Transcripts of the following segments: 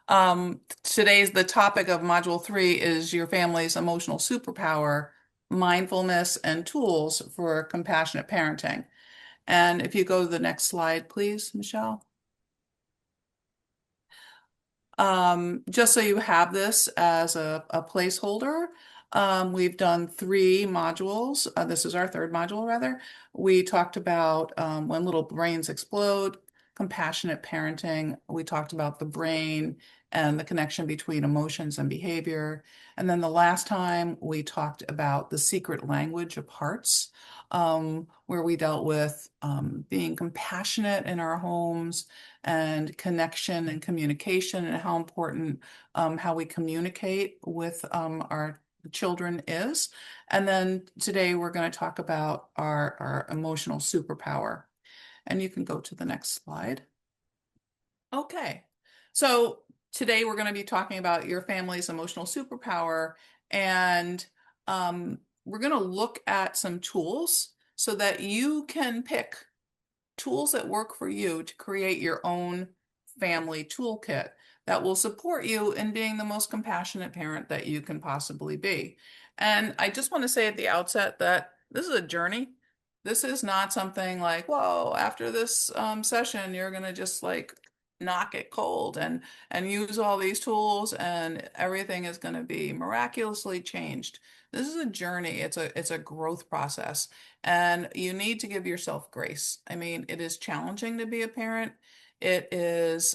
The topic of Module 3 is your family's emotional superpower, mindfulness, and tools for compassionate parenting. And if you go to the next slide, please, Michelle. Just so you have this as a placeholder, we've done 3 modules. This is our third module, rather. We talked about when little brains explode, compassionate parenting. We talked about the brain and the connection between emotions and behavior. And then the last time we talked about the secret language of hearts, where we dealt with being compassionate in our homes and connection and communication and how important how we communicate with our children is. And then today we're going to talk about our emotional superpower. And you can go to the next slide. Okay. So today we're going to be talking about your family's emotional superpower, and we're going to look at some tools so that you can pick tools that work for you to create your own family toolkit that will support you in being the most compassionate parent that you can possibly be. And I just want to say at the outset that this is a journey. This is not something like, whoa, after this session, you're going to just like knock it cold and use all these tools and everything is going to be miraculously changed. This is a journey. It's a growth process. And you need to give yourself grace. I mean, it is challenging to be a parent. It is,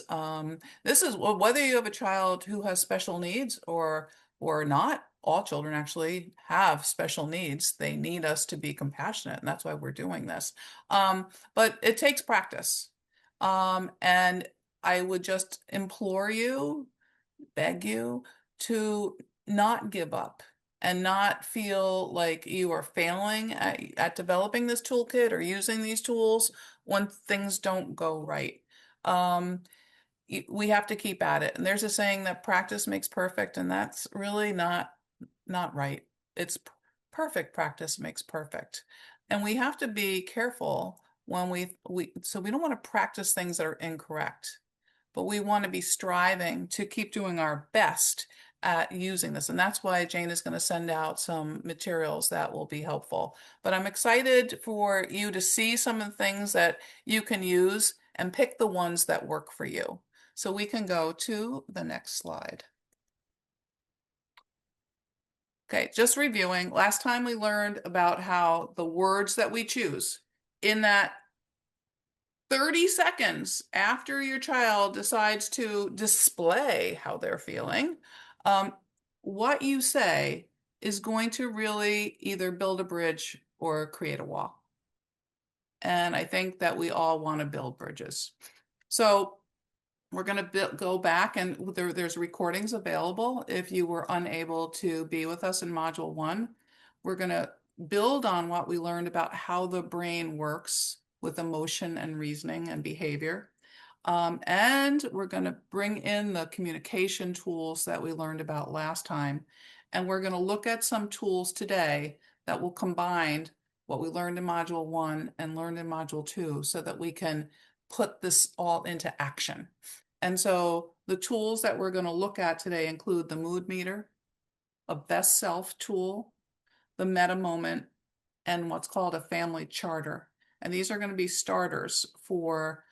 this is well, whether you have a child who has special needs or not, all children actually have special needs. They need us to be compassionate, and that's why we're doing this. But it takes practice. And I would just implore you, beg you to not give up and not feel like you are failing at developing this toolkit or using these tools when things don't go right. Um, we have to keep at it. And there's a saying that practice makes perfect, and that's really not right. It's perfect practice makes perfect. And we have to be careful when so we don't want to practice things that are incorrect, but we want to be striving to keep doing our best at using this. And that's why Jane is going to send out some materials that will be helpful. But I'm excited for you to see some of the things that you can use and pick the ones that work for you. So we can go to the next slide. Okay, just reviewing. Last time we learned about how the words that we choose in that 30 seconds after your child decides to display how they're feeling, um, what you say is going to really either build a bridge or create a wall. And I think that we all want to build bridges. So we're going to go back, and there's recordings available if you were unable to be with us in Module 1. We're going to build on what we learned about how the brain works with emotion and reasoning and behavior. And we're going to bring in the communication tools that we learned about last time. And we're going to look at some tools today that will combine what we learned in Module 1 and learned in Module 2 so that we can put this all into action. And so the tools that we're going to look at today include the mood meter, a best self tool, the meta moment, and what's called a family charter. And these are going to be starters for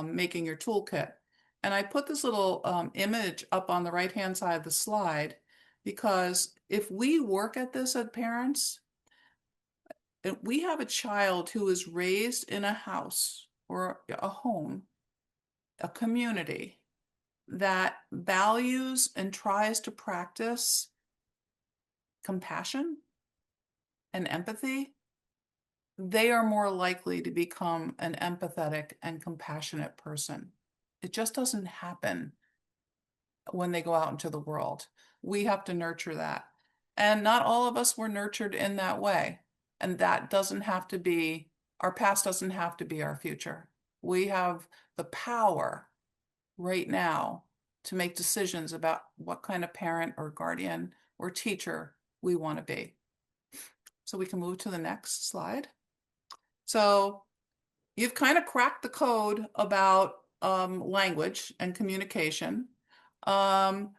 making your toolkit. And I put this little image up on the right-hand side of the slide because if we work at this as parents, we have a child who is raised in a house or a home, a community that values and tries to practice compassion and empathy, they are more likely to become an empathetic and compassionate person. It just doesn't happen when they go out into the world. We have to nurture that. And not all of us were nurtured in that way. And that doesn't have to be, our past doesn't have to be our future. We have the power right now to make decisions about what kind of parent or guardian or teacher we want to be. So we can move to the next slide. So you've kind of cracked the code about language and communication. Um,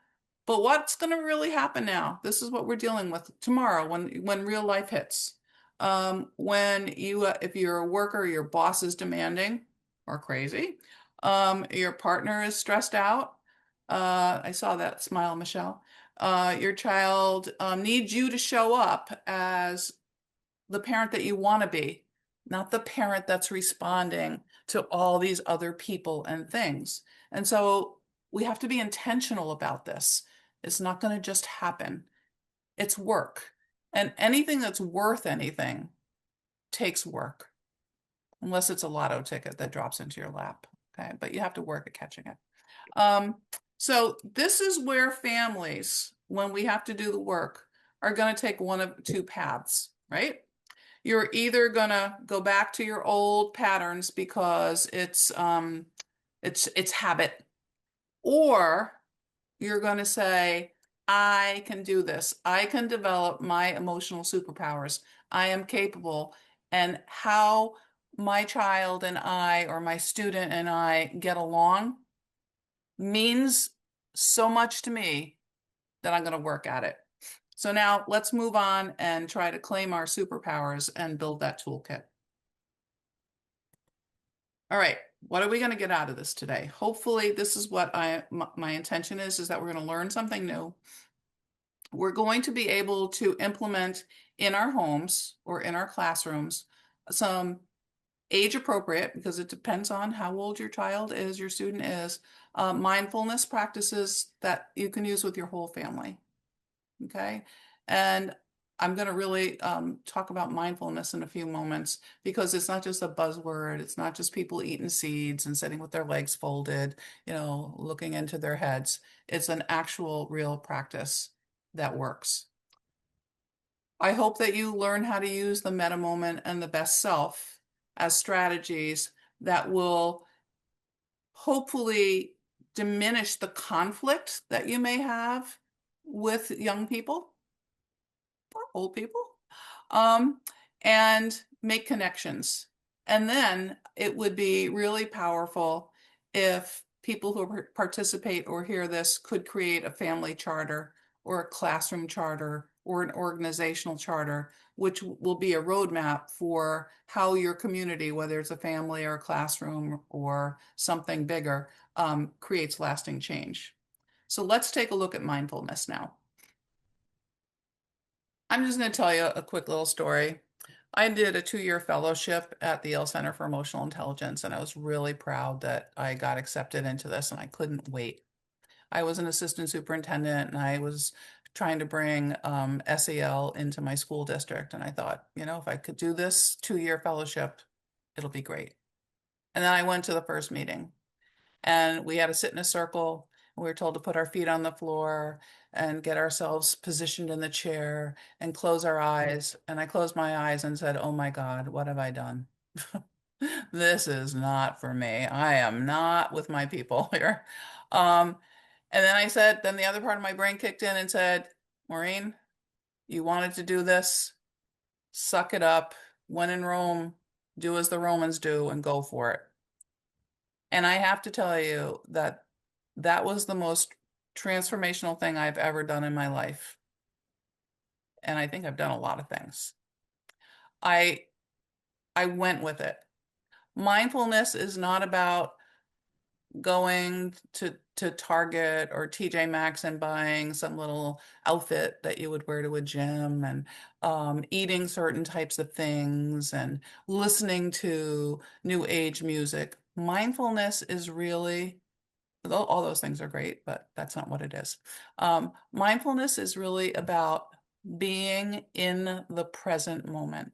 but what's going to really happen now? This is what we're dealing with tomorrow when real life hits. When you if you're a worker, your boss is demanding or crazy. Your partner is stressed out. I saw that smile, Michelle. Your child needs you to show up as the parent that you want to be, not the parent that's responding to all these other people and things. And so we have to be intentional about this. It's not going to just happen. It's work. And anything that's worth anything takes work, unless it's a lotto ticket that drops into your lap. Okay. But you have to work at catching it. Um, so this is where families, when we have to do the work, are going to take one of two paths, right? You're either gonna go back to your old patterns because it's habit, or you're gonna say, I can do this. I can develop my emotional superpowers. I am capable. And how my child and I, or my student and I get along means so much to me that I'm gonna work at it. So now let's move on and try to claim our superpowers and build that toolkit. All right, what are we going to get out of this today? Hopefully, this is what my intention is that we're going to learn something new. We're going to be able to implement in our homes or in our classrooms some age appropriate, because it depends on how old your child is, your student is, mindfulness practices that you can use with your whole family. Okay. And I'm going to really talk about mindfulness in a few moments because it's not just a buzzword. It's not just people eating seeds and sitting with their legs folded, looking into their heads. It's an actual real practice that works. I hope that you learn how to use the meta moment and the best self as strategies that will hopefully diminish the conflict that you may have with young people or old people, um, and make connections. And then it would be really powerful if people who participate or hear this could create a family charter or a classroom charter or an organizational charter, which will be a roadmap for how your community, whether it's a family or a classroom or something bigger, creates lasting change. So let's take a look at mindfulness now. I'm just going to tell you a quick little story. I did a 2-year fellowship at the Yale Center for Emotional Intelligence, and I was really proud that I got accepted into this, and I couldn't wait. I was an assistant superintendent, and I was trying to bring SEL into my school district, and I thought, if I could do this 2-year fellowship, it'll be great. And then I went to the first meeting. And we had to sit in a circle. We were told to put our feet on the floor and get ourselves positioned in the chair and close our eyes. And I closed my eyes and said, oh my God, what have I done? This is not for me. I am not with my people here. Um, and then then the other part of my brain kicked in and said, Maureen, you wanted to do this, suck it up. When in Rome, do as the Romans do and go for it. And I have to tell you that that was the most transformational thing I've ever done in my life. And I think I've done a lot of things. I I went with it. Mindfulness is not about going to Target or TJ Maxx and buying some little outfit that you would wear to a gym and eating certain types of things and listening to new age music. Mindfulness is really all those things are great, but that's not what it is. Mindfulness is really about being in the present moment.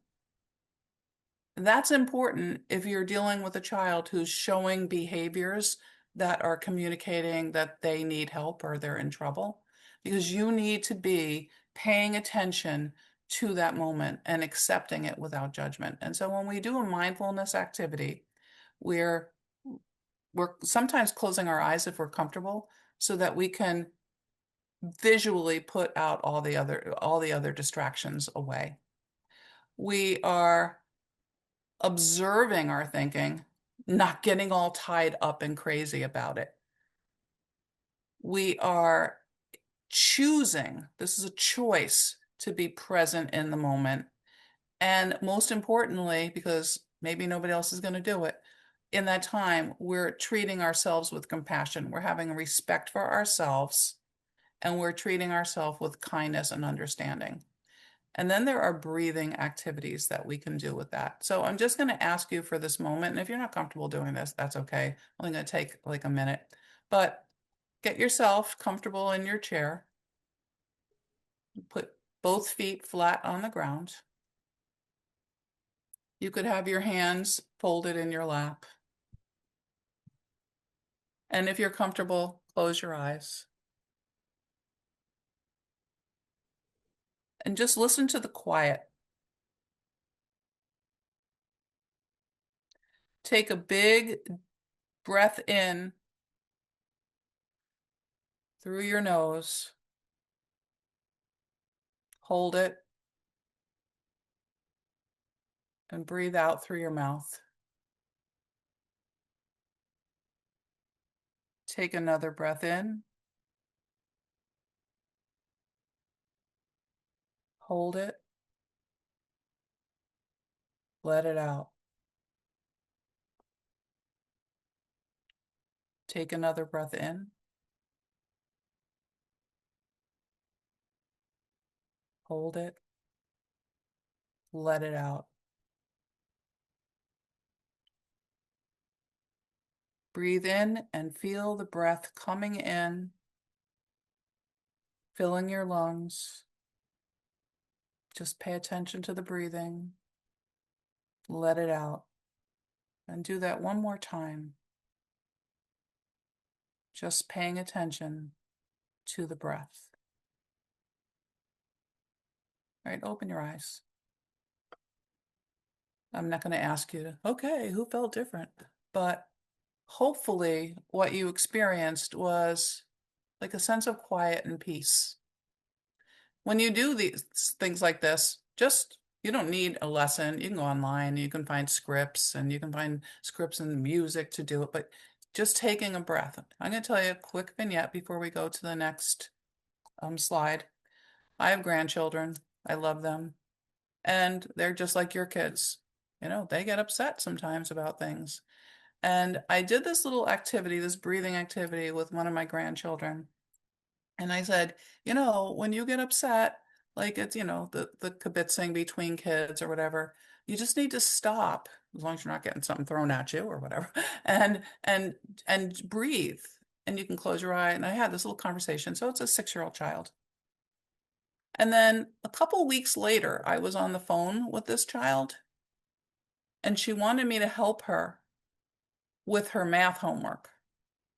That's important if you're dealing with a child who's showing behaviors that are communicating that they need help or they're in trouble, because you need to be paying attention to that moment and accepting it without judgment. And so when we do a mindfulness activity, we're we're sometimes closing our eyes if we're comfortable so that we can visually put out all the other distractions away. We are observing our thinking, not getting all tied up and crazy about it. We are choosing, this is a choice to be present in the moment. And most importantly, because maybe nobody else is going to do it, in that time, we're treating ourselves with compassion. We're having respect for ourselves and we're treating ourselves with kindness and understanding. And then there are breathing activities that we can do with that. So I'm just going to ask you for this moment. And if you're not comfortable doing this, that's okay. I'm only going to take like a minute. But get yourself comfortable in your chair. Put both feet flat on the ground. You could have your hands folded in your lap. And if you're comfortable, close your eyes. And just listen to the quiet. Take a big breath in through your nose. Hold it and breathe out through your mouth. Take another breath in. Hold it. Let it out. Take another breath in. Hold it. Let it out. Breathe in and feel the breath coming in, filling your lungs. Just pay attention to the breathing. Let it out. And do that one more time. Just paying attention to the breath. All right, open your eyes. I'm not going to ask you to, okay, who felt different? But hopefully what you experienced was like a sense of quiet and peace. When you do these things like this, just you don't need a lesson. You can go online, you can find scripts, and you can find scripts and music to do it, but just taking a breath. I'm going to tell you a quick vignette before we go to the next slide. I have grandchildren. I love them. And they're just like your kids. You know, they get upset sometimes about things. And I did this little activity, this breathing activity with one of my grandchildren. And I said, you know, when you get upset, like it's, you know, the kibitzing between kids or whatever, you just need to stop, as long as you're not getting something thrown at you or whatever, and breathe. And you can close your eye. And I had this little conversation. So it's a 6-year-old child. And then a couple weeks later, I was on the phone with this child, and she wanted me to help her with her math homework.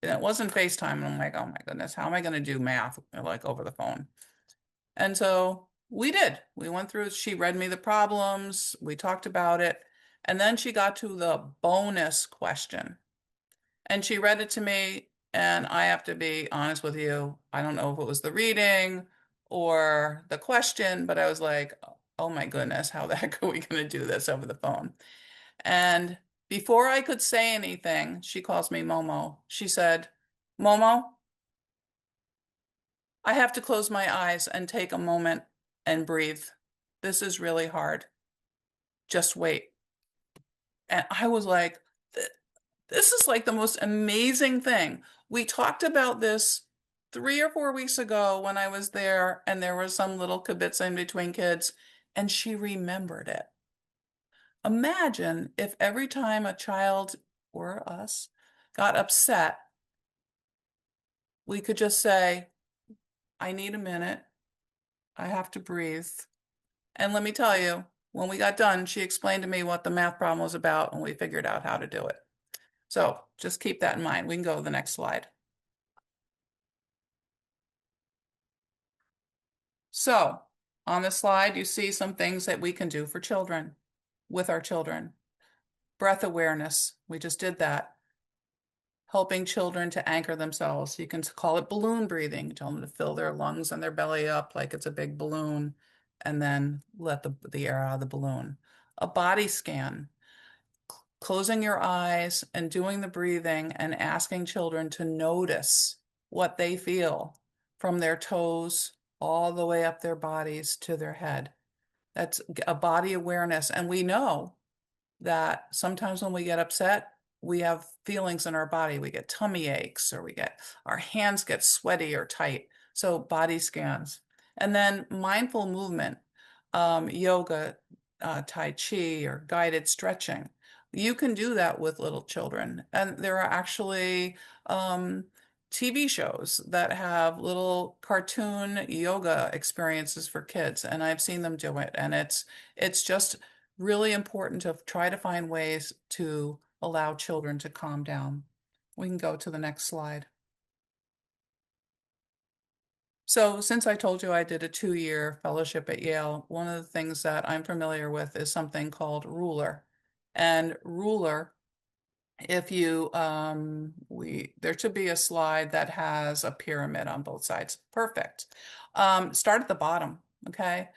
And it wasn't FaceTime. And I'm like, oh my goodness, how am I going to do math like over the phone? And so we did. We went through, she read me the problems, we talked about it, and then she got to the bonus question. And she read it to me, and I have to be honest with you, I don't know if it was the reading or the question, but I was like, oh my goodness, how the heck are we going to do this over the phone? And before I could say anything, she calls me Momo. She said, Momo, I have to close my eyes and take a moment and breathe. This is really hard. Just wait. And I was like, this is like the most amazing thing. We talked about this 3 or 4 weeks ago when I was there, and there was some little kibitz in between kids, and she remembered it. Imagine if every time a child or us got upset, we could just say, I need a minute. I have to breathe. And let me tell you, when we got done, she explained to me what the math problem was about, and we figured out how to do it. So just keep that in mind. We can go to the next slide. So on this slide, you see some things that we can do for children, with our children. Breath awareness, we just did that. Helping children to anchor themselves. You can call it balloon breathing. Tell them to fill their lungs and their belly up like it's a big balloon, and then let the air out of the balloon. A body scan, closing your eyes and doing the breathing and asking children to notice what they feel from their toes all the way up their bodies to their head. That's a body awareness. And we know that sometimes when we get upset, we have feelings in our body. We get tummy aches or our hands get sweaty or tight. So body scans. And then mindful movement, yoga, Tai Chi, or guided stretching. You can do that with little children. And there are actually TV shows that have little cartoon yoga experiences for kids, and I've seen them do it. And it's just really important to try to find ways to allow children to calm down. We can go to the next slide. So, since I told you I did a 2-year fellowship at Yale, one of the things that I'm familiar with is something called ruler. And ruler, if you, there should be a slide that has a pyramid on both sides. Perfect. Start at the bottom, okay?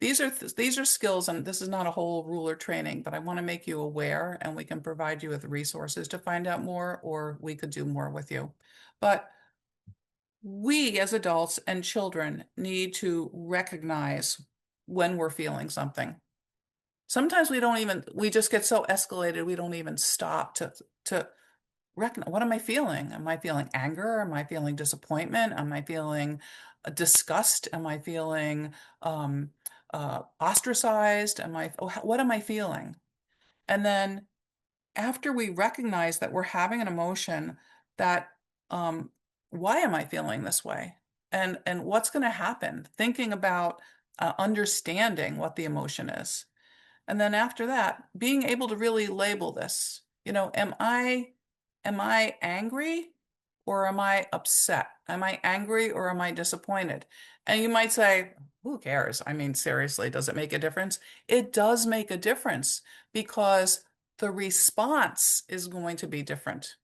These are skills, and this is not a whole ruler training, but I want to make you aware, and we can provide you with resources to find out more, or we could do more with you. But we as adults and children need to recognize when we're feeling something. Sometimes we just get so escalated, we don't even stop to recognize, what am I feeling? Am I feeling anger? Am I feeling disappointment? Am I feeling disgust? Am I feeling ostracized? What am I feeling? And then after we recognize that we're having an emotion, that um, why am I feeling this way? And what's going to happen? Thinking about understanding what the emotion is. And then after that, being able to really label this. Am I angry or am I upset? Am I angry or am I disappointed? And you might say, who cares? I mean, seriously, does it make a difference? It does make a difference because the response is going to be different.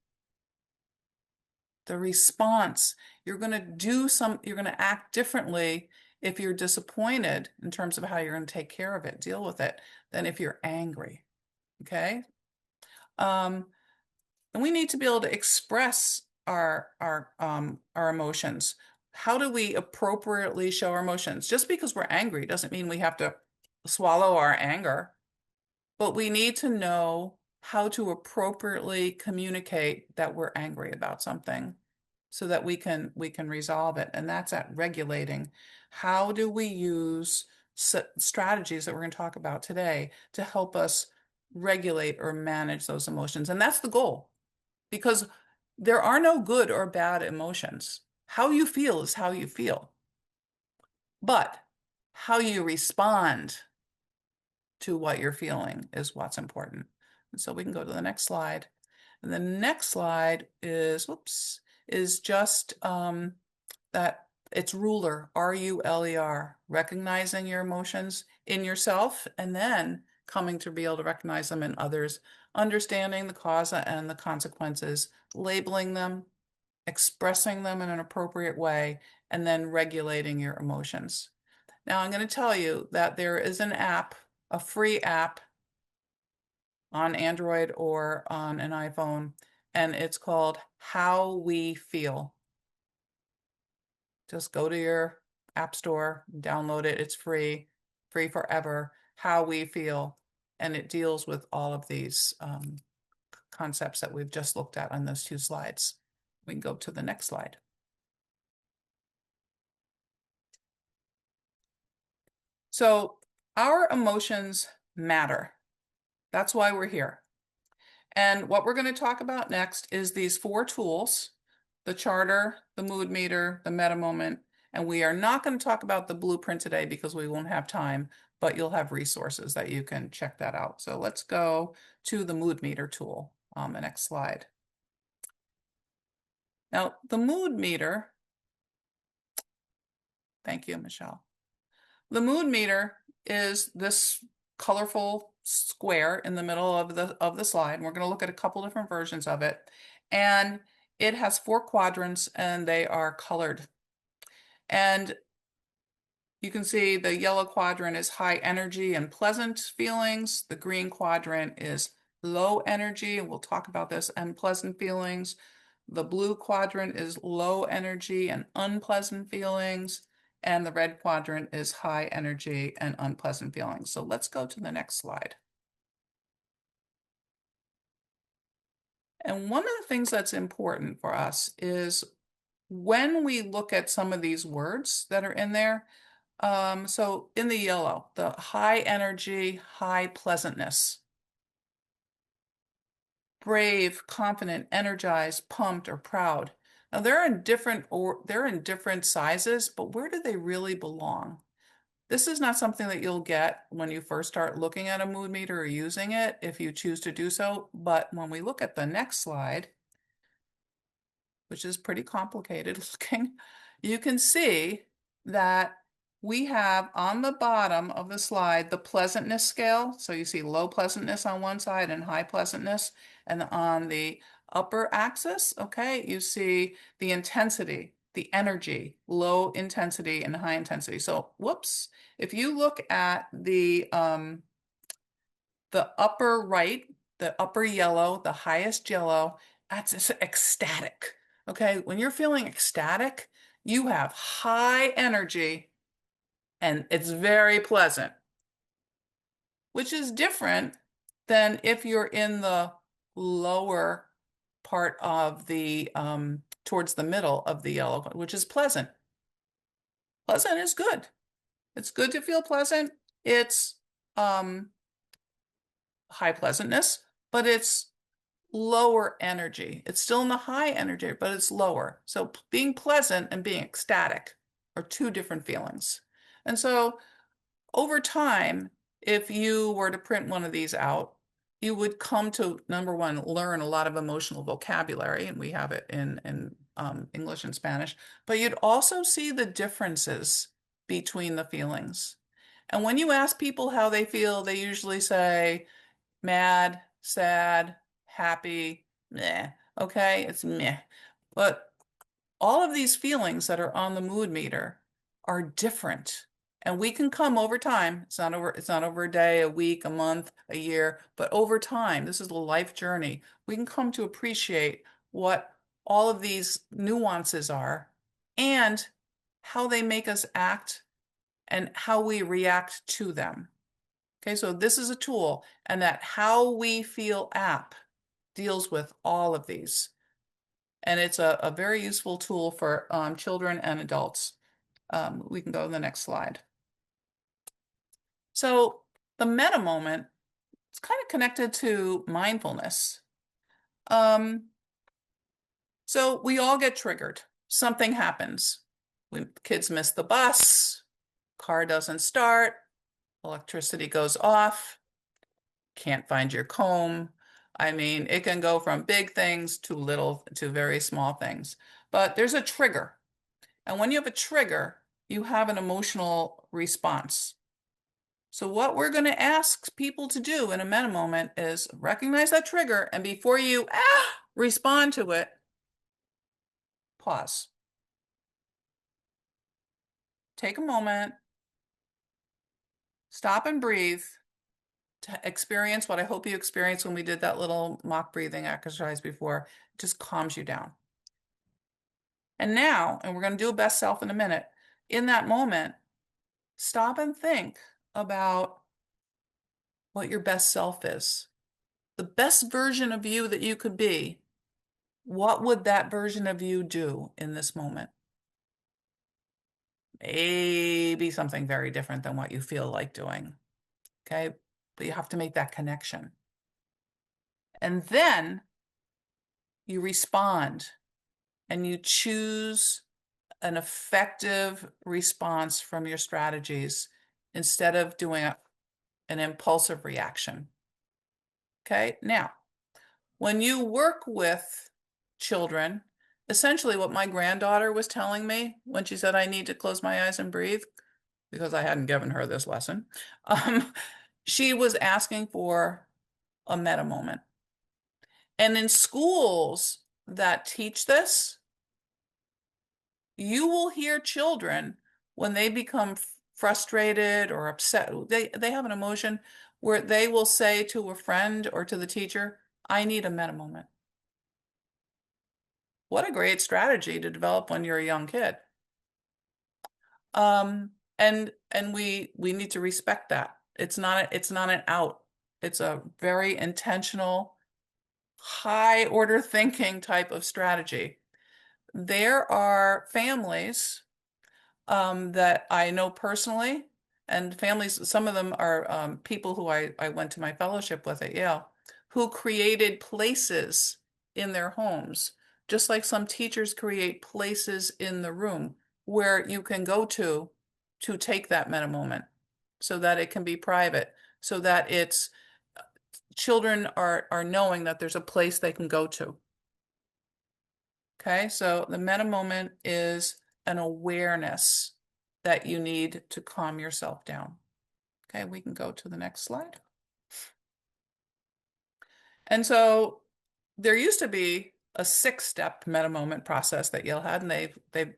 The response, you're going to act differently if you're disappointed in terms of how you're going to take care of it, deal with it, than if you're angry. Okay? Um, and we need to be able to express our emotions. How do we appropriately show our emotions? Just because we're angry doesn't mean we have to swallow our anger, but we need to know how to appropriately communicate that we're angry about something so that we can resolve it. And that's at regulating. How do we use strategies that we're going to talk about today to help us regulate or manage those emotions? And that's the goal, because there are no good or bad emotions. How you feel is how you feel, but how you respond to what you're feeling is what's important. And so we can go to the next slide. And the next slide is just that it's ruler, R-U-L-E-R, recognizing your emotions in yourself and then coming to be able to recognize them in others, understanding the cause and the consequences, labeling them, expressing them in an appropriate way, and then regulating your emotions. Now, I'm going to tell you that there is an app, a free app on Android or on an iPhone, and it's called How We Feel. Just go to your app store, download it. It's free, free forever. How We Feel. And it deals with all of these concepts that we've just looked at on those 2 slides. We can go to the next slide. So our emotions matter. That's why we're here. And what we're going to talk about next is these 4 tools: the charter, the mood meter, the meta moment. And we are not going to talk about the blueprint today because we won't have time, but you'll have resources that you can check that out. So let's go to the mood meter tool on the next slide. Now, the mood meter, thank you, Michelle. The mood meter is this colorful square in the middle of the slide. And we're going to look at a couple different versions of it. And it has 4 quadrants and they are colored. And you can see the yellow quadrant is high energy and pleasant feelings. The green quadrant is low energy, and we'll talk about this, and pleasant feelings. The blue quadrant is low energy and unpleasant feelings, and the red quadrant is high energy and unpleasant feelings. So let's go to the next slide. And one of the things that's important for us is when we look at some of these words that are in there, so in the yellow, the high energy, high pleasantness, brave, confident, energized, pumped, or proud. Now they're in different sizes, but where do they really belong? This is not something that you'll get when you first start looking at a mood meter or using it, if you choose to do so. But when we look at the next slide, which is pretty complicated looking, you can see that we have on the bottom of the slide the pleasantness scale. So you see low pleasantness on one side and high pleasantness. And on the upper axis, okay, you see the intensity, the energy, low intensity and high intensity. So whoops, if you look at the upper right, the upper yellow, the highest yellow, that's ecstatic. Okay, when you're feeling ecstatic, you have high energy and it's very pleasant, which is different than if you're in the lower part of the, towards the middle of the yellow, which is pleasant. Pleasant is good. It's good to feel pleasant. It's um, high pleasantness, but it's lower energy. It's still in the high energy, but it's lower. So being pleasant and being ecstatic are two different feelings. And so over time, if you were to print one of these out, you would come to, number one, learn a lot of emotional vocabulary, and we have it in English and Spanish, but you'd also see the differences between the feelings. And when you ask people how they feel, they usually say, mad, sad, happy, meh. Okay, it's meh. But all of these feelings that are on the mood meter are different. And we can come over time. It's not over a day, a week, a month, a year, but over time, this is a life journey. We can come to appreciate what all of these nuances are and how they make us act and how we react to them. Okay, so this is a tool, and that How We Feel app deals with all of these. And it's a very useful tool for children and adults. We can go to the next slide. So the meta moment is kind of connected to mindfulness. Um, so we all get triggered. Something happens. Kids miss the bus, car doesn't start, electricity goes off, can't find your comb. I mean, it can go from big things to little to very small things. But there's a trigger. And when you have a trigger, you have an emotional response. So what we're going to ask people to do in a meta moment is recognize that trigger, and before you respond to it, pause. Take a moment, stop and breathe to experience what I hope you experienced when we did that little mock breathing exercise before. It just calms you down. And now, and we're going to do a best self in a minute, in that moment, stop and think about what your best self is. The best version of you that you could be, what would that version of you do in this moment? Maybe something very different than what you feel like doing. Okay, but you have to make that connection. And then you respond and you choose an effective response from your strategies instead of doing an impulsive reaction. Okay, now, when you work with children, essentially what my granddaughter was telling me when she said I need to close my eyes and breathe, because I hadn't given her this lesson, she was asking for a meta moment. And in schools that teach this, you will hear children when they become frustrated or upset, they have an emotion where they will say to a friend or to the teacher, I need a meta moment. What a great strategy to develop when you're a young kid. And we need to respect that. It's not an out. It's a very intentional, high order thinking type of strategy. There are families that I know personally, and families, some of them are people who I went to my fellowship with at Yale, who created places in their homes, just like some teachers create places in the room where you can go to take that meta moment so that it can be private, so that it's children are knowing that there's a place they can go to. Okay, so the meta moment is an awareness that you need to calm yourself down. Okay, we can go to the next slide. And so there used to be a 6-step meta moment process that Yale had, and they've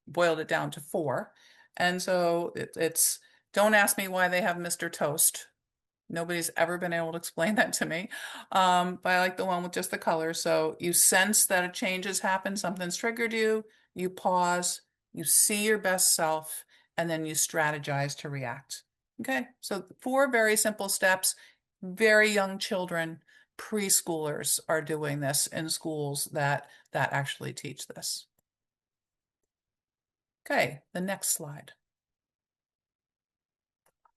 boiled it down to 4. And so it's don't ask me why they have Mr. Toast. Nobody's ever been able to explain that to me. But I like the one with just the colors. So you sense that a change has happened, something's triggered you, you pause, you see your best self, and then you strategize to react. Okay, so 4 very simple steps. Very young children, preschoolers are doing this in schools that actually teach this. Okay, the next slide.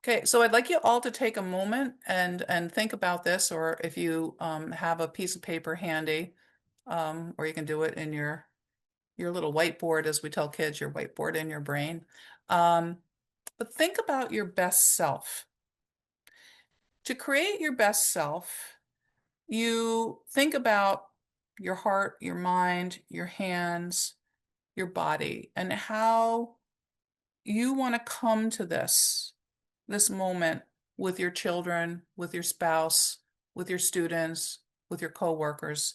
Okay, so I'd like you all to take a moment and think about this, or if you have a piece of paper handy, or you can do it in your little whiteboard, as we tell kids, your whiteboard in your brain. But think about your best self. To create your best self, you think about your heart, your mind, your hands, your body, and how you want to come to this moment with your children, with your spouse, with your students, with your coworkers,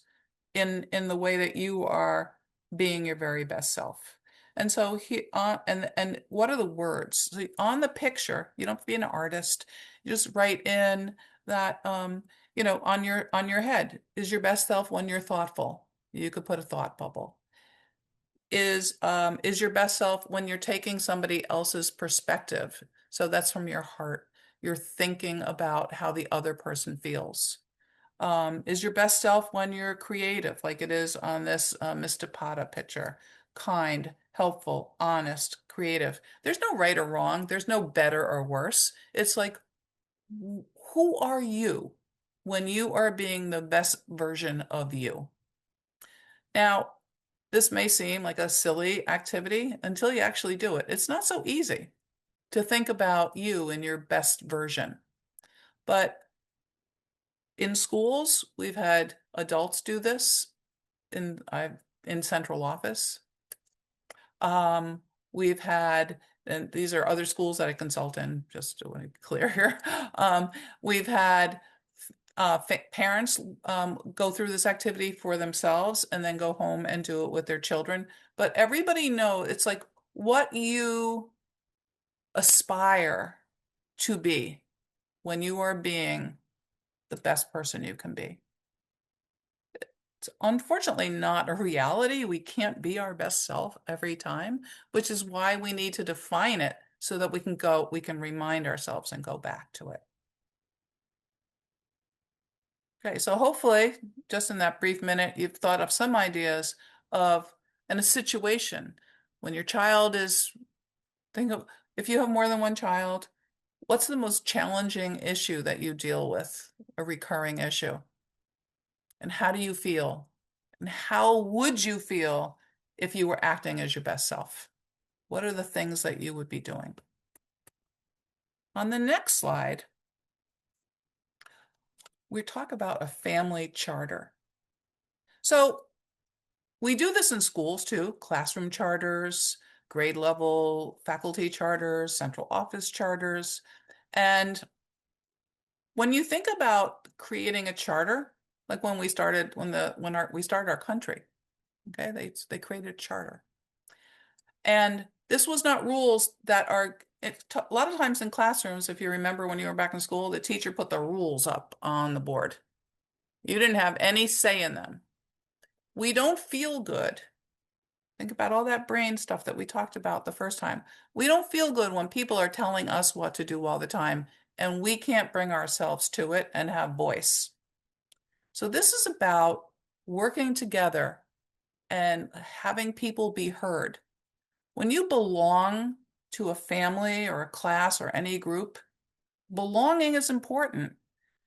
in the way that you are being your very best self. And so and what are the words? So on the picture, you don't have to be an artist. You just write in that on your head is your best self when you're thoughtful. You could put a thought bubble. Is your best self when you're taking somebody else's perspective. So that's from your heart. You're thinking about how the other person feels. Is your best self when you're creative, like it is on this Mr. Pata picture? Kind, helpful, honest, creative. There's no right or wrong. There's no better or worse. It's like, who are you when you are being the best version of you? Now, this may seem like a silly activity until you actually do it. It's not so easy to think about you in your best version. But in schools, we've had adults do this in central office. We've had, and these are other schools that I consult in, just to be clear here. We've had parents go through this activity for themselves and then go home and do it with their children. But everybody knows it's like what you aspire to be when you are being the best person you can be. It's unfortunately not a reality. We can't be our best self every time, which is why we need to define it so that we can remind ourselves and go back to it. Okay, so hopefully, just in that brief minute, you've thought of some ideas of in a situation when your child is, think of if you have more than one child, what's the most challenging issue that you deal with, a recurring issue? And how do you feel? And how would you feel if you were acting as your best self? What are the things that you would be doing? On the next slide, we talk about a family charter. So we do this in schools too, classroom charters, grade level faculty charters, central office charters. And when you think about creating a charter, like when we started, we started our country, okay, they created a charter. And this was not rules that are, a lot of times in classrooms, if you remember when you were back in school, the teacher put the rules up on the board. You didn't have any say in them. We don't feel good. Think about all that brain stuff that we talked about the first time. We don't feel good when people are telling us what to do all the time, and we can't bring ourselves to it and have voice. So this is about working together and having people be heard. When you belong to a family or a class or any group, belonging is important.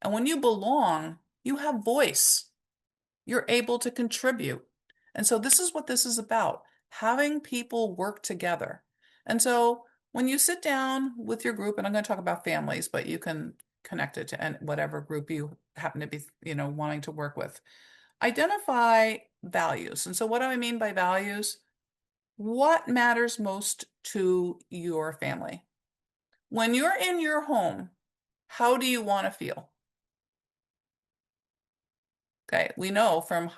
And when you belong, you have voice. You're able to contribute. And so this is what this is about, having people work together. And so when you sit down with your group, and I'm going to talk about families, but you can connect it to whatever group you happen to be, wanting to work with. Identify values. And so what do I mean by values? What matters most to your family? When you're in your home, how do you want to feel? Okay, we know from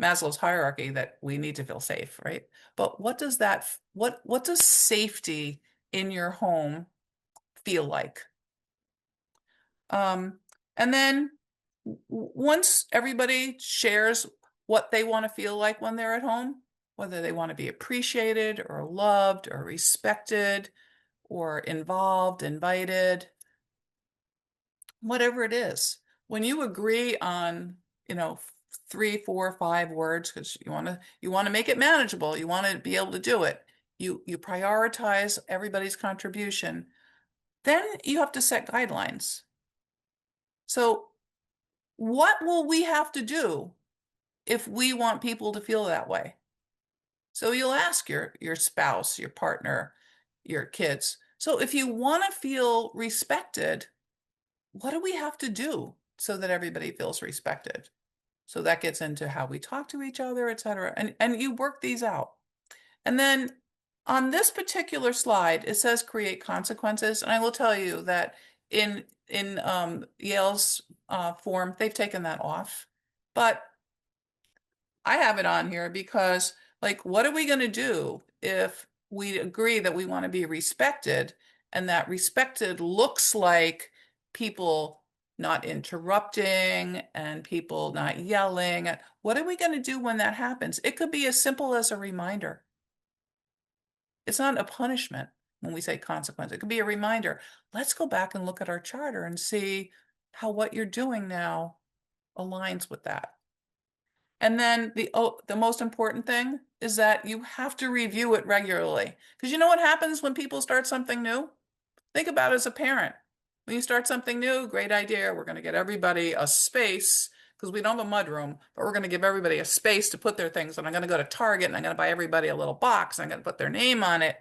Maslow's hierarchy that we need to feel safe, right? But what does safety in your home feel like? And then once everybody shares what they want to feel like when they're at home, whether they want to be appreciated or loved or respected or involved, invited, whatever it is, when you agree on, 3, 4, 5 words, because you want to make it manageable, you want to be able to do it. You prioritize everybody's contribution. Then you have to set guidelines. So what will we have to do if we want people to feel that way? So you'll ask your spouse, your partner, your kids. So if you want to feel respected, what do we have to do so that everybody feels respected? So that gets into how we talk to each other, et cetera. And you work these out. And then on this particular slide, it says create consequences. And I will tell you that in Yale's form, they've taken that off. But I have it on here because, like, what are we going to do if we agree that we want to be respected, and that respected looks like people not interrupting and people not yelling? What are we going to do when that happens? It could be as simple as a reminder. It's not a punishment when we say consequence. It could be a reminder. Let's go back and look at our charter and see how what you're doing now aligns with that. And then the most important thing is that you have to review it regularly. Because you know what happens when people start something new? Think about it as a parent. When you start something new, great idea. We're going to get everybody a space because we don't have a mudroom, but we're going to give everybody a space to put their things. And I'm going to go to Target and I'm going to buy everybody a little box. And I'm going to put their name on it.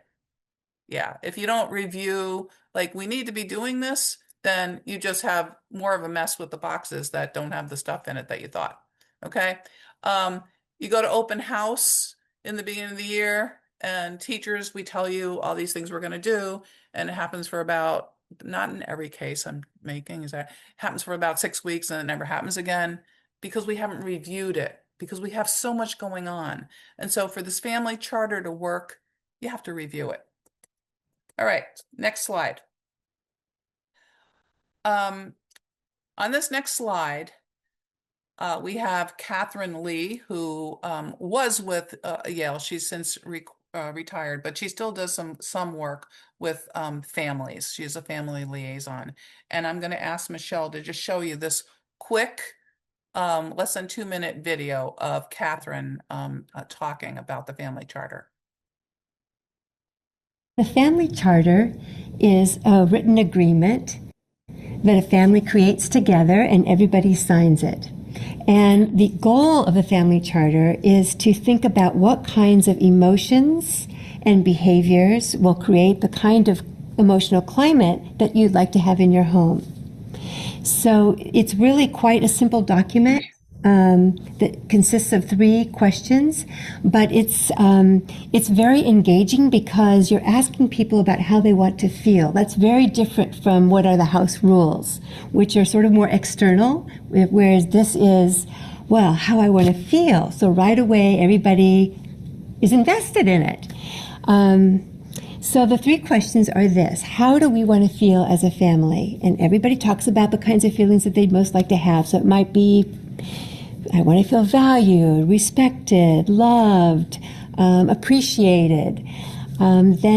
Yeah, if you don't review, like, we need to be doing this, then you just have more of a mess with the boxes that don't have the stuff in it that you thought. Okay. You go to open house in the beginning of the year, and teachers, we tell you all these things we're going to do, and it happens for about, not in every case I'm making, is that happens for about 6 weeks and it never happens again because we haven't reviewed it, because we have so much going on. And so for this family charter to work, you have to review it. All right, next slide. On this next slide, we have Catherine Lee, who was with Yale. She's since retired, but she still does some work with families. She's a family liaison. And I'm going to ask Michelle to just show you this quick, less than 2-minute video of Catherine talking about the family charter. The family charter is a written agreement that a family creates together and everybody signs it. And the goal of a family charter is to think about what kinds of emotions and behaviors will create the kind of emotional climate that you'd like to have in your home. So it's really quite a simple document that consists of 3 questions, but it's very engaging because you're asking people about how they want to feel. That's very different from what are the house rules, which are sort of more external, whereas this is, well, how I want to feel. So right away, everybody is invested in it. So the 3 questions are this: how do we want to feel as a family? And everybody talks about the kinds of feelings that they'd most like to have. So it might be I want to feel valued, respected, loved, appreciated. Once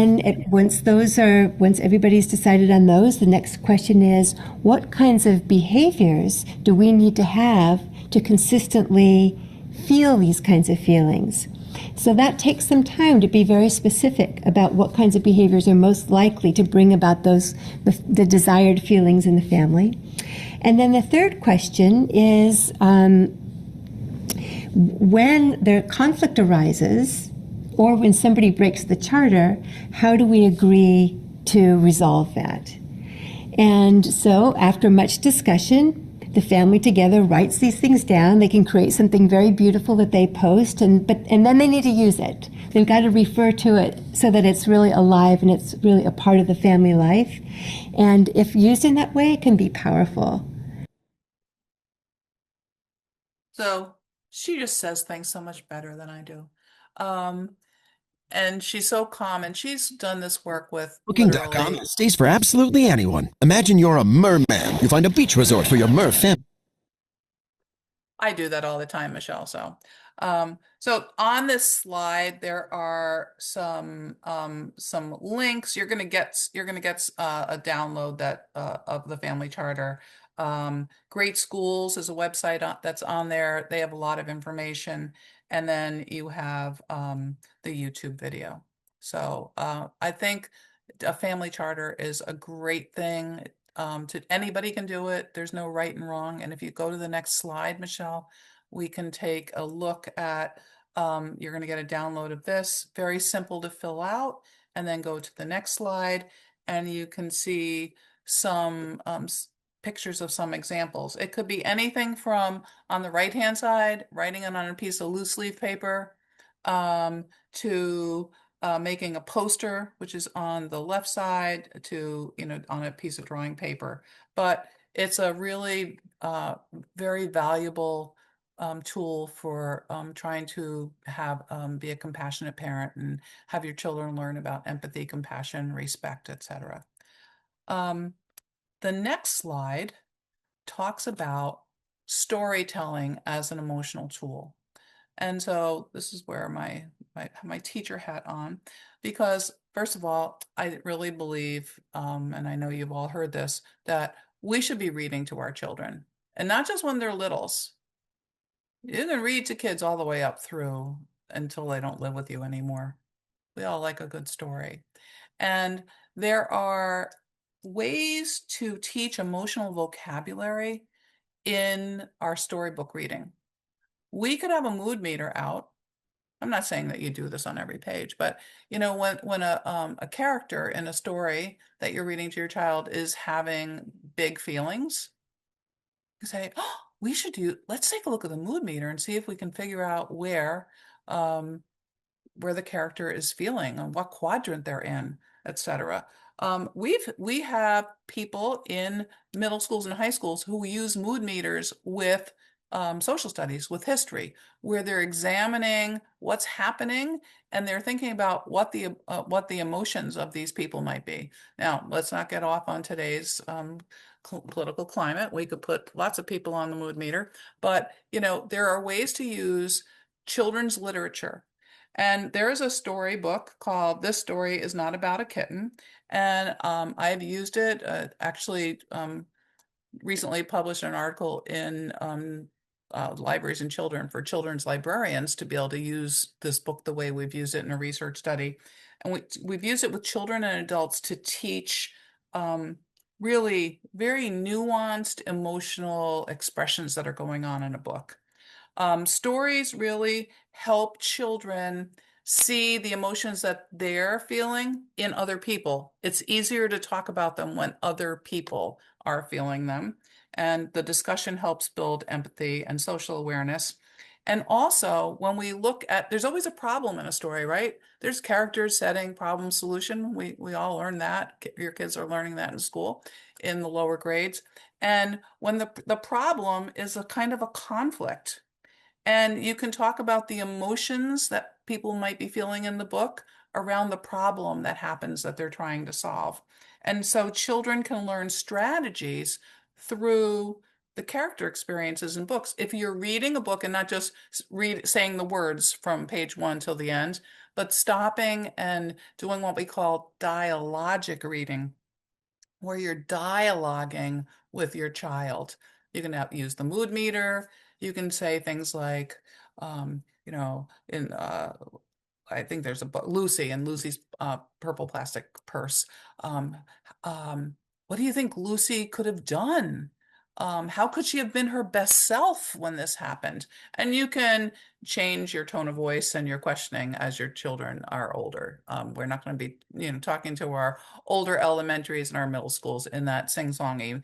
everybody's decided on those, the next question is, what kinds of behaviors do we need to have to consistently feel these kinds of feelings? So that takes some time to be very specific about what kinds of behaviors are most likely to bring about the desired feelings in the family. And then the third question is, when the conflict arises, or when somebody breaks the charter, how do we agree to resolve that? And so, after much discussion, the family together writes these things down. They can create something very beautiful that they post, and then they need to use it. They've got to refer to it so that it's really alive and it's really a part of the family life. And if used in that way, it can be powerful. So she just says things so much better than I do. Um, and she's so calm, and she's done this work with Booking.com literally. has stays for absolutely anyone. Imagine you're a merman. You find a beach resort for your mer family. I do that all the time, Michelle. So on this slide, there are some links. You're gonna get a download that of the family charter. Great Schools is a website that's on there. They have a lot of information, and then you have the YouTube video. So I think a family charter is a great thing. To anybody can do it. There's no right and wrong. And if you go to the next slide, Michelle, we can take a look at, you're going to get a download of this, very simple to fill out, and then go to the next slide, and you can see some pictures of some examples. It could be anything from, on the right-hand side, writing it on a piece of loose leaf paper, to making a poster, which is on the left side, to, on a piece of drawing paper. But it's a really very valuable tool for trying to be a compassionate parent and have your children learn about empathy, compassion, respect, etc. Um, the next slide talks about storytelling as an emotional tool. And so this is where my teacher hat on, because first of all, I really believe, and I know you've all heard this, that we should be reading to our children, and not just when they're littles. You can read to kids all the way up through until they don't live with you anymore. We all like a good story. And there are ways to teach emotional vocabulary in our storybook reading. We could have a mood meter out. I'm not saying that you do this on every page, but when a character in a story that you're reading to your child is having big feelings, you say, "Oh, let's take a look at the mood meter and see if we can figure out um, where the character is feeling and what quadrant they're in, etc." We have people in middle schools and high schools who use mood meters with social studies, with history, where they're examining what's happening and they're thinking about what the emotions of these people might be. Now, let's not get off on today's political climate. We could put lots of people on the mood meter, but there are ways to use children's literature. And there is a storybook called "This Story Is Not About a Kitten," and I've used it. Actually, recently published an article in Libraries and Children for children's librarians to be able to use this book the way we've used it in a research study. And we've used it with children and adults to teach really very nuanced emotional expressions that are going on in a book. Stories really help children see the emotions that they're feeling in other people. It's easier to talk about them when other people are feeling them. And the discussion helps build empathy and social awareness. And also, when we look at, there's always a problem in a story, right? There's characters, setting, problem, solution. We all learn that. Your kids are learning that in school in the lower grades. And when the problem is a kind of a conflict, and you can talk about the emotions that people might be feeling in the book around the problem that happens that they're trying to solve. And so children can learn strategies through the character experiences in books. If you're reading a book and not just saying the words from page one till the end, but stopping and doing what we call dialogic reading, where you're dialoguing with your child. You can use the mood meter. You can say things like, in I think there's a book, Lucy and Lucy's purple plastic purse. Um, what do you think Lucy could have done? How could she have been her best self when this happened? And you can change your tone of voice and your questioning as your children are older. We're not going to be, talking to our older elementaries and our middle schools in that sing-songy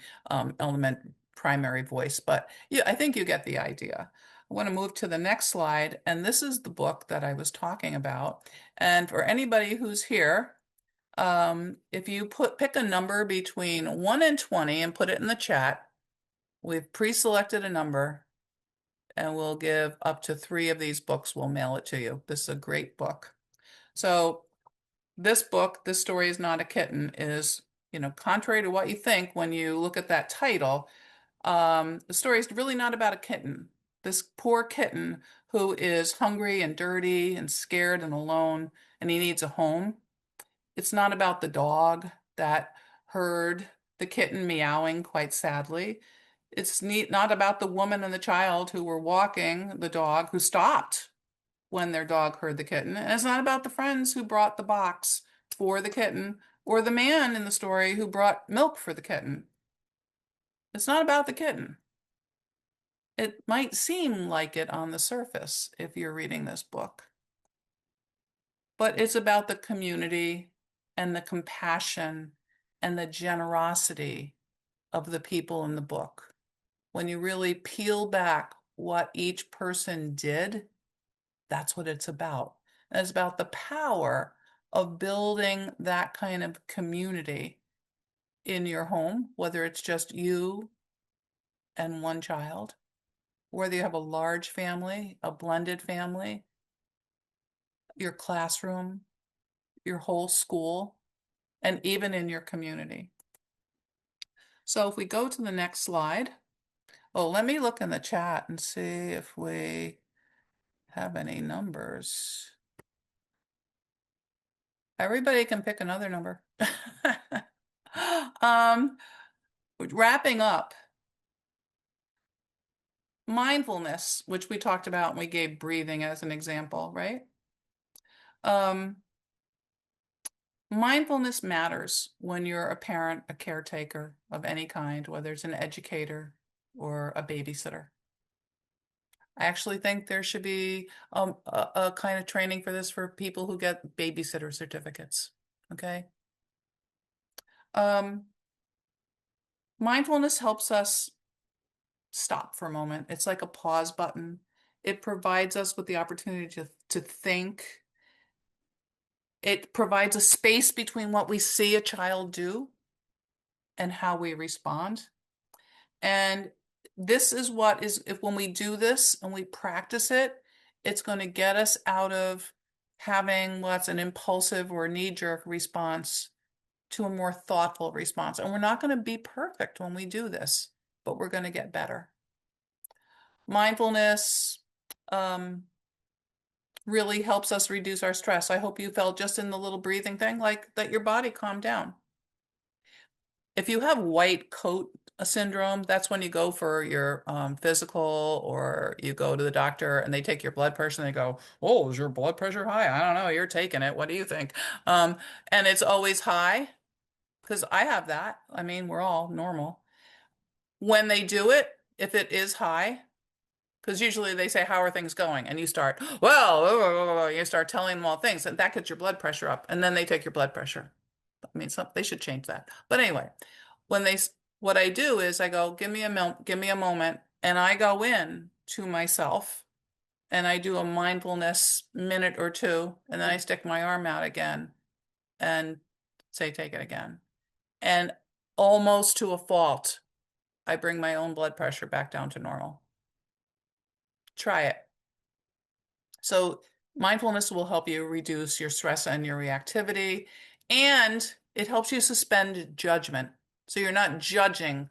element primary voice, but yeah, I think you get the idea. I want to move to the next slide, and this is the book that I was talking about. And for anybody who's here, if you pick a number between 1 and 20 and put it in the chat, we've pre-selected a number, and we'll give up to 3 of these books. We'll mail it to you. This is a great book. So this book, This Story Is Not a Kitten, is, contrary to what you think when you look at that title, the story is really not about a kitten. This poor kitten who is hungry and dirty and scared and alone, and he needs a home. It's not about the dog that heard the kitten meowing quite sadly. It's not about the woman and the child who were walking the dog who stopped when their dog heard the kitten. And it's not about the friends who brought the box for the kitten or the man in the story who brought milk for the kitten. It's not about the kitten. It might seem like it on the surface if you're reading this book, but it's about the community and the compassion and the generosity of the people in the book. When you really peel back what each person did, that's what it's about. And it's about the power of building that kind of community in your home, whether it's just you and one child, whether you have a large family, a blended family, your classroom, your whole school, and even in your community. So if we go to the next slide, let me look in the chat and see if we have any numbers. Everybody can pick another number. Wrapping up, mindfulness, which we talked about and we gave breathing as an example, right? Mindfulness matters when you're a parent, a caretaker of any kind, whether it's an educator or a babysitter. I actually think there should be a kind of training for this for people who get babysitter certificates. Okay. Mindfulness helps us stop for a moment. It's like a pause button. It provides us with the opportunity to think. It provides a space between what we see a child do and how we respond. And this is what is, if when we do this and we practice it, it's going to get us out of having what's an impulsive or knee-jerk response to a more thoughtful response. And we're not going to be perfect when we do this, but we're going to get better. Mindfulness really helps us reduce our stress. I hope you felt just in the little breathing thing, like that your body calmed down. If you have white coat syndrome, that's when you go for your physical or you go to the doctor and they take your blood pressure and they go, "Oh, is your blood pressure high? I don't know. You're taking it. What do you think?" And it's always high because I have that. I mean, we're all normal. When they do it, if it is high, because usually they say, "How are things going?" And you start, "Well," you start telling them all things, and that gets your blood pressure up. And then they take your blood pressure. I mean, they should change that. But anyway, when what I do is I go, give me a moment, and I go in to myself, and I do a mindfulness minute or two, and then I stick my arm out again and say, "Take it again." And almost to a fault, I bring my own blood pressure back down to normal. Try it. So mindfulness will help you reduce your stress and your reactivity, and it helps you suspend judgment. So you're not judging,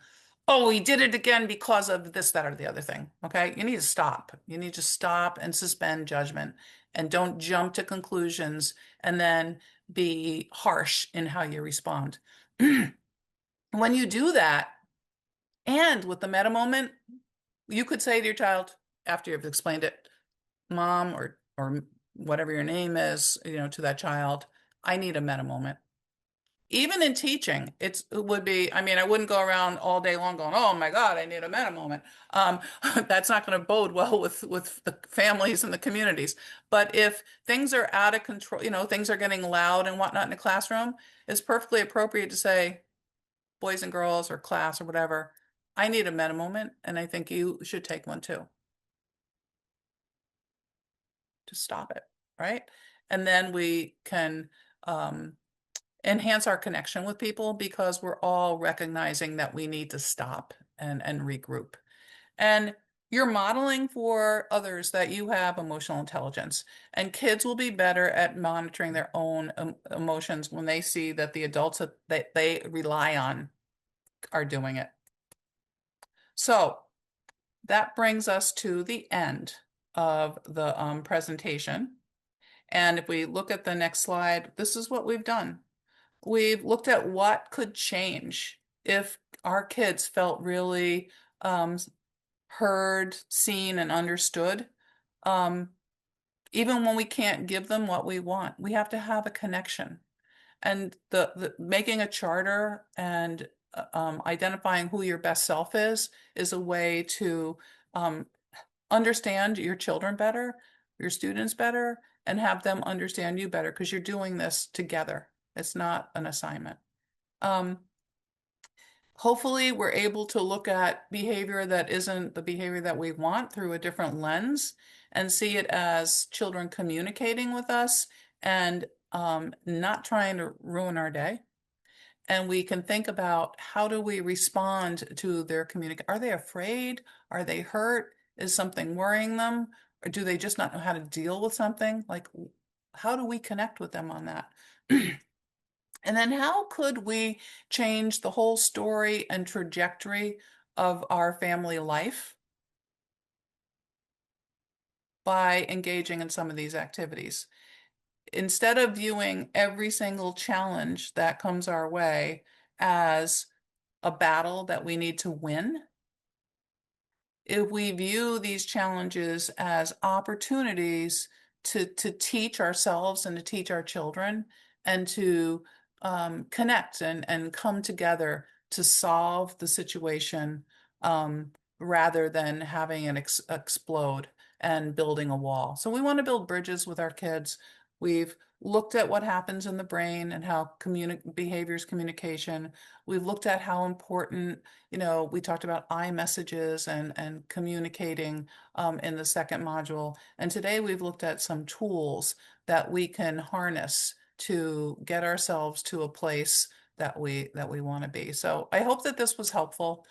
oh, we did it again because of this, that, or the other thing. Okay. You need to stop. You need to stop and suspend judgment and don't jump to conclusions and then be harsh in how you respond. When you do that, and with the meta moment, you could say to your child after you've explained it, Mom, or whatever your name is, to that child, I need a meta moment. Even in teaching, it would be, I mean, I wouldn't go around all day long going, oh my God, I need a meta moment. That's not going to bode well with the families and the communities. But if things are out of control, things are getting loud and whatnot in the classroom, it's perfectly appropriate to say, boys and girls or class or whatever, I need a meta moment, and I think you should take one too. To stop it, right? And then we can enhance our connection with people because we're all recognizing that we need to stop and regroup. And you're modeling for others that you have emotional intelligence, and kids will be better at monitoring their own emotions when they see that the adults that they rely on are doing it. So that brings us to the end of the presentation. And if we look at the next slide, this is what we've done. We've looked at what could change if our kids felt really heard, seen, and understood. Um, Even when we can't give them what we want, we have to have a connection. And the making a charter and identifying who your best self is a way to um, understand your children better, your students better, and have them understand you better because you're doing this together. It's not an assignment. Um, Hopefully, we're able to look at behavior that isn't the behavior that we want through a different lens and see it as children communicating with us and not trying to ruin our day. And we can think about how do we respond to their communication? Are they afraid? Are they hurt? Is something worrying them? Or do they just not know how to deal with something? Like, how do we connect with them on that? And then how could we change the whole story and trajectory of our family life by engaging in some of these activities? Instead of viewing every single challenge that comes our way as a battle that we need to win, if we view these challenges as opportunities to teach ourselves and to teach our children and to connect and come together to solve the situation rather than having it explode and building a wall. So we want to build bridges with our kids. We've looked at what happens in the brain and how behaviors communication. We've looked at how important, we talked about iMessages and communicating in the second module. And today we've looked at some tools that we can harness to get ourselves to a place that we want to be. So I hope that this was helpful.